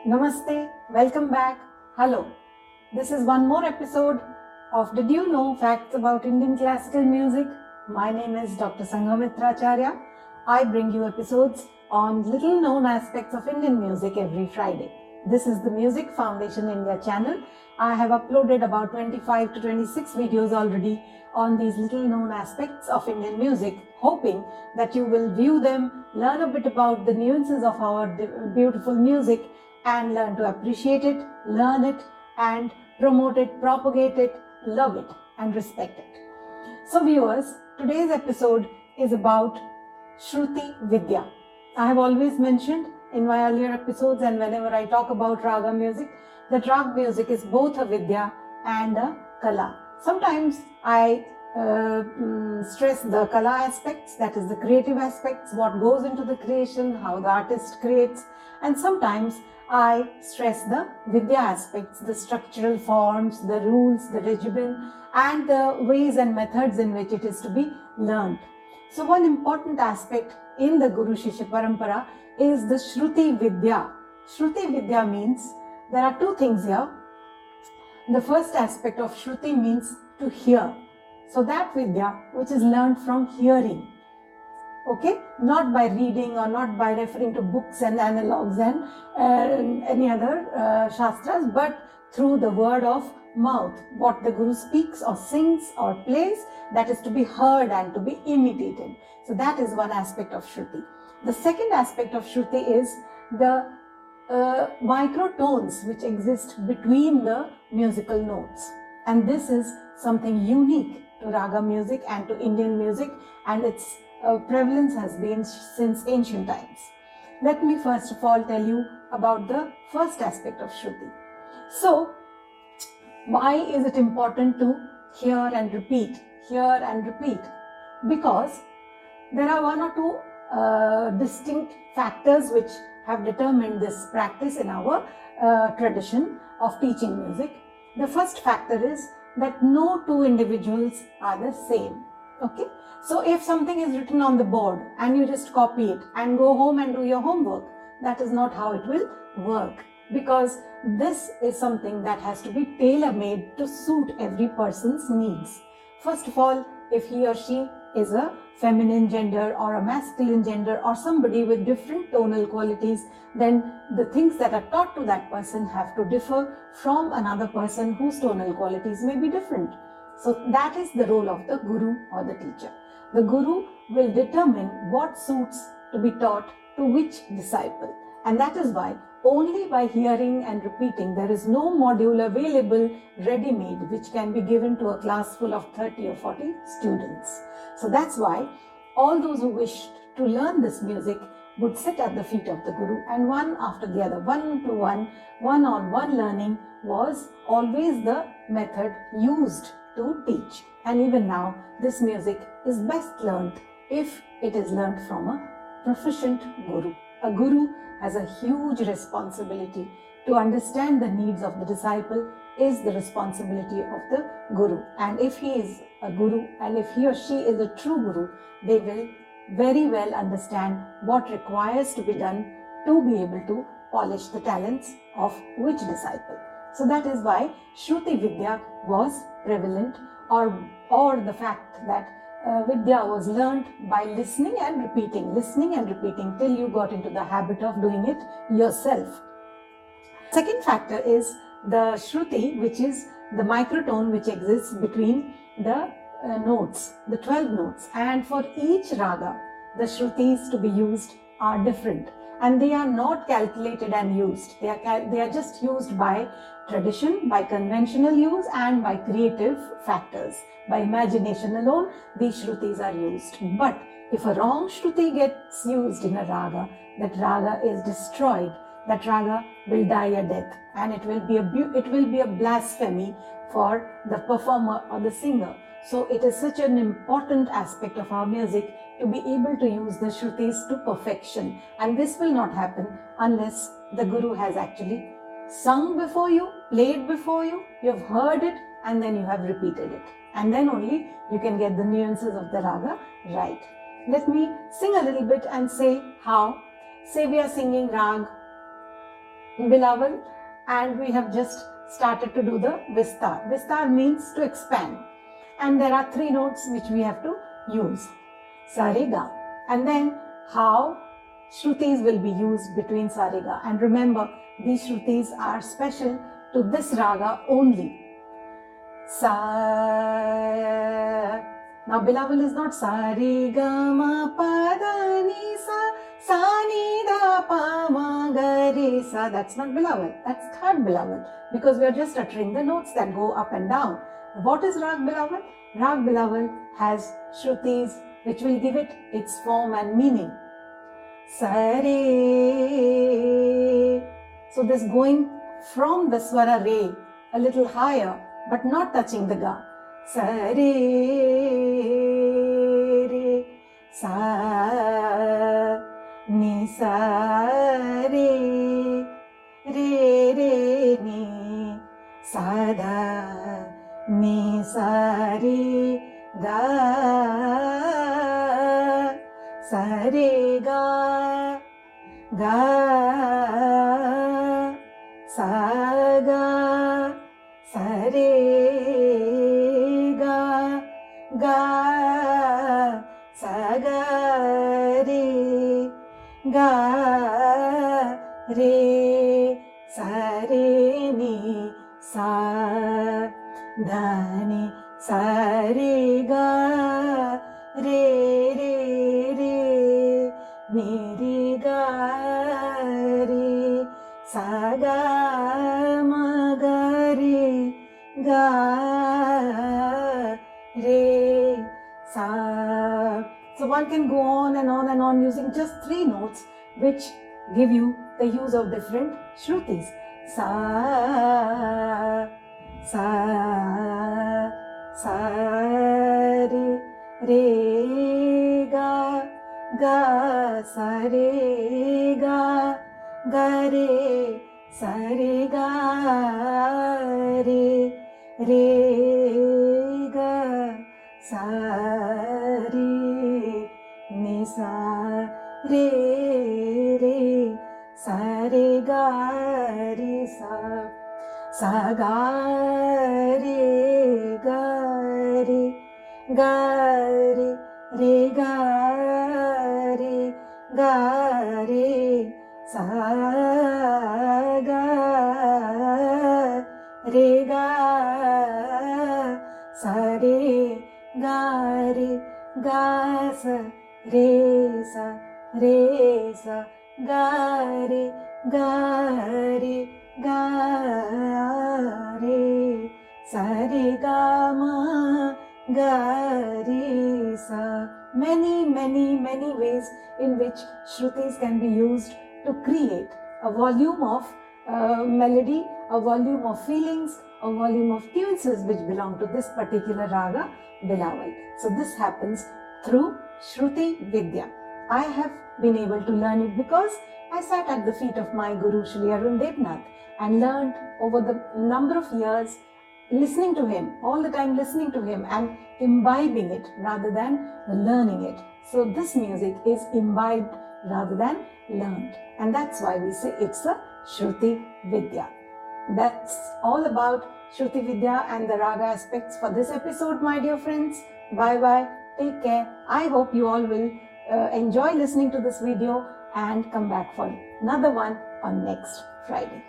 Namaste, welcome back, hello. This is one more episode of Did You Know Facts About Indian Classical Music? My name is Dr.Sanghamitra Acharya. I bring you episodes on little known aspects of Indian music every Friday. This is the Music Foundation India channel. I have uploaded about 25 to 26 videos already on these little known aspects of Indian music, hoping that you will view them, learn a bit about the nuances of our beautiful music, and learn to appreciate it, learn it, and promote it, propagate it, love it, and respect it. So viewers, today's episode is about SHRUTI VIDYA. I have always mentioned in my earlier episodes and whenever I talk about Raga music, that Raga music is both a Vidya and a Kala. Sometimes I stress the Kala aspects, that is the creative aspects, what goes into the creation, how the artist creates, and sometimes I stress the Vidya aspects, the structural forms, the rules, the regimen, and the ways and methods in which it is to be learned. So one important aspect in the Guru Shishya Parampara is the SHRUTI VIDYA. SHRUTI VIDYA means there are two things here. The first aspect of SHRUTI means to hear. So that Vidya which is learned from hearing. Okay, not by reading or not by referring to books and analogues and any other shastras, but through the word of mouth. What the Guru speaks or sings or plays, that is to be heard and to be imitated. So that is one aspect of Shruti. The second aspect of Shruti is the microtones which exist between the musical notes. And this is something unique to Raga music and to Indian music, and its prevalence has been since ancient times. Let me first of all tell you about the first aspect of Shruti. So, why is it important to hear and repeat? Hear and repeat? Because there are one or two distinct factors which have determined this practice in our tradition of teaching music. The first factor is that no two individuals are the same. Okay? So if something is written on the board and you just copy it and go home and do your homework, that is not how it will work, because this is something that has to be tailor-made to suit every person's needs. First of all, if he or she is a feminine gender or a masculine gender or somebody with different tonal qualities, then the things that are taught to that person have to differ from another person whose tonal qualities may be different. So that is the role of the Guru or the teacher. The Guru will determine what suits to be taught to which disciple. And that is why only by hearing and repeating, there is no module available ready-made which can be given to a class full of 30 or 40 students. So that's why all those who wished to learn this music would sit at the feet of the Guru, and one after the other, one-to-one, one-on-one learning was always the method used to teach. And even now, this music is best learned if it is learned from a proficient Guru. A Guru has a huge responsibility. To understand the needs of the disciple is the responsibility of the Guru. And if he is a Guru and if he or she is a true Guru, they will very well understand what requires to be done to be able to polish the talents of which disciple. So that is why SHRUTI VIDYA was prevalent, or the fact that Vidya was learned by listening and repeating till you got into the habit of doing it yourself. Second factor is the Shruti, which is the microtone which exists between the notes, the 12 notes. And for each raga, the Shrutis to be used are different. And they are not calculated and used. They are just used by tradition, by conventional use, and by creative factors. By imagination alone, these Shrutis are used. But if a wrong Shruti gets used in a raga, that raga is destroyed. That raga will die a death, and it will be a blasphemy for the performer or the singer. So it is such an important aspect of our music to be able to use the Shrutis to perfection. And this will not happen unless the Guru has actually sung before you, played before you, you have heard it, and then you have repeated it. And then only you can get the nuances of the raga right. Let me sing a little bit and say how. Say we are singing rag Bilaval, and we have just started to do the Vistar. Vistar means to expand, and there are 3 notes which we have to use. Sa, Re, Ga. And then how Shrutis will be used between Sa, Re, Ga. And remember, these Shrutis are special to this Raga only. Sa. Now Bilaval is not Sa, Re, Ga, Ma, Pa, Da, Ni, Sa, Sa, Ni, Da, Pa, Ma, Ga, Re, Sa. That's not Bilaval. That's third Bilaval, because we are just uttering the notes that go up and down. What is Rag Bilaval? Rag Bilaval has Shrutis which will give it its form and meaning. Sa, Re. So this going from the Swara Re a little higher, but not touching the Ga. Sa, Re, Re, Sa, Ni, Sa, Re, Re, Re, Ni, Sa, Da, Ni, Sa, Re, Ga, Sa, Re, Ga, Ga, Sa, Ga, Sa, Re, Ga, Ga, Sa, Ga, Re, Ga, Re, Sa, Re, Ni, Sa, Da, Ni, Sa, Re, Ga, Re, Re, Re, Ni, Re, Ga, Re, Sa, Ga, Ma, Ga, Re, Ga, Re, Sa. So one can go on and on and on using just 3 notes which give you the use of different Shrutis. Sa, Sa, Sa, Re, Re, Ga, Ga, Sa, Re, Ga, Ga, Re, Sa, Re, Ga, Re, Re, Ga, Sa, Re, Ni, Sa, Re, Re, Sa, Re, Ga, Re, Sa. Sa, Ga, Re, Ga, Re, Ga, Re, Re, Ga, Re, Ga, Re, Sa, Ga, Re, Ga, Sa, Re, Ga, Re, Ga, Sa, Re, Sa, Re, Sa, Ga, Re, Ga, Re, Ga, Re, Sa, Re, Ga, Ma, Ga, Re, Sa. Many ways in which Shrutis can be used to create a volume of melody, a volume of feelings, a volume of nuances which belong to this particular Raga, Bilaval. So this happens through SHRUTI VIDYA. I have been able to learn it because I sat at the feet of my Guru Shri Arun Devnath and learned over the number of years listening to him, all the time listening to him and imbibing it rather than learning it. So this music is imbibed rather than learned, and that's why we say it's a SHRUTI VIDYA. That's all about SHRUTI VIDYA and the Raga aspects for this episode, my dear friends. Bye bye, take care. I hope you all will enjoy listening to this video and come back for another one on next Friday.